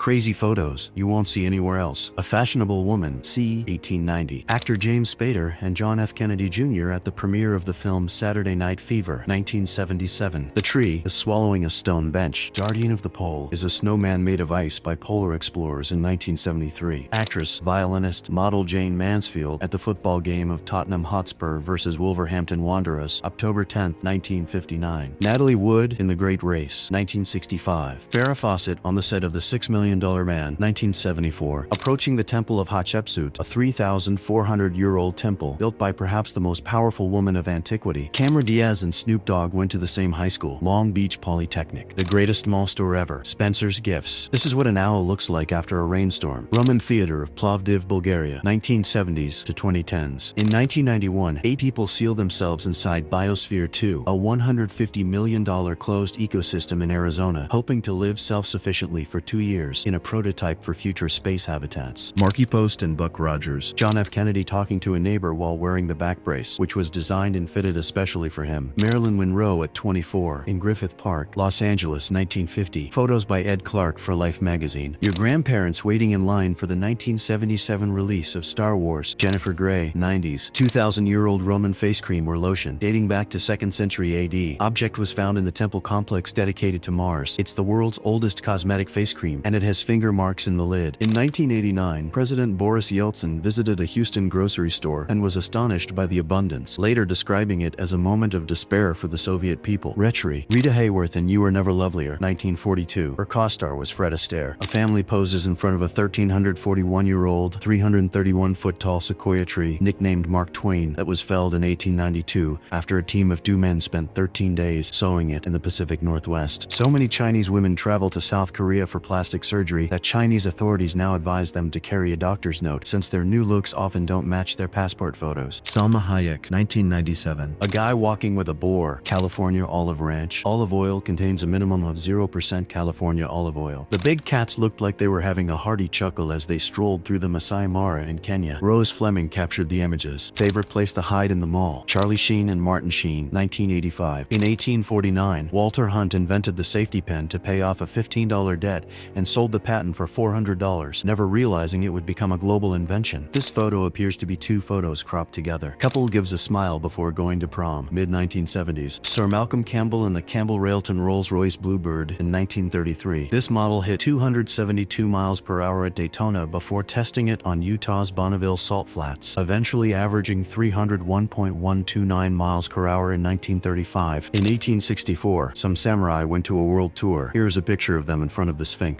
Crazy photos you won't see anywhere else. A fashionable woman, c. 1890. Actor James Spader and John F. Kennedy Jr. at the premiere of the film Saturday Night Fever, 1977. The tree is swallowing a stone bench. Guardian of the Pole is a snowman made of ice by polar explorers in 1973. Actress, violinist, model Jane Mansfield at the football game of Tottenham Hotspur versus Wolverhampton Wanderers, October 10, 1959. Natalie Wood in The Great Race, 1965. Farrah Fawcett on the set of The $6 Million Man, 1974. Approaching the Temple of Hatshepsut, a 3,400-year-old temple built by perhaps the most powerful woman of antiquity. Cameron Diaz and Snoop Dogg went to the same high school, Long Beach Polytechnic. The greatest mall store ever, Spencer's Gifts. This is what an owl looks like after a rainstorm. Roman Theater of Plovdiv, Bulgaria, 1970s to 2010s. In 1991, 8 people sealed themselves inside Biosphere 2, a $150 million closed ecosystem in Arizona, hoping to live self-sufficiently for 2 years in a prototype for future space habitats. Marky Post and Buck Rogers. John F. Kennedy talking to a neighbor while wearing the back brace, which was designed and fitted especially for him. Marilyn Monroe at 24 in Griffith Park, Los Angeles, 1950. Photos by Ed Clark for Life magazine. Your grandparents waiting in line for the 1977 release of Star Wars. Jennifer Grey, 90s. 2,000-year-old Roman face cream or lotion dating back to 2nd century AD. Object was found in the temple complex dedicated to Mars. It's the world's oldest cosmetic face cream, and it has finger marks in the lid. In 1989, President Boris Yeltsin visited a Houston grocery store and was astonished by the abundance, later describing it as a moment of despair for the Soviet people. Retchery. Rita Hayworth in You Were Never Lovelier, 1942. Her co-star was Fred Astaire. A family poses in front of a 1,341-year-old, 331-foot-tall sequoia tree, nicknamed Mark Twain, that was felled in 1892 after a team of 2 men spent 13 days sewing it in the Pacific Northwest. So many Chinese women travel to South Korea for plastic surgery that Chinese authorities now advise them to carry a doctor's note since their new looks often don't match their passport photos. Salma Hayek, 1997. A guy walking with a boar. California Olive Ranch. Olive oil contains a minimum of 0% California olive oil. The big cats looked like they were having a hearty chuckle as they strolled through the Masai Mara in Kenya. Rose Fleming captured the images. Favorite place to hide in the mall. Charlie Sheen and Martin Sheen, 1985. In 1849, Walter Hunt invented the safety pin to pay off a $15 debt and sold the patent for $400, never realizing it would become a global invention. This photo appears to be 2 photos cropped together. Couple gives a smile before going to prom, mid-1970s. Sir Malcolm Campbell and the Campbell-Railton Rolls-Royce Bluebird in 1933. This model hit 272 miles per hour at Daytona before testing it on Utah's Bonneville Salt Flats, eventually averaging 301.129 miles per hour in 1935. In 1864, some samurai went to a world tour. Here's a picture of them in front of the Sphinx.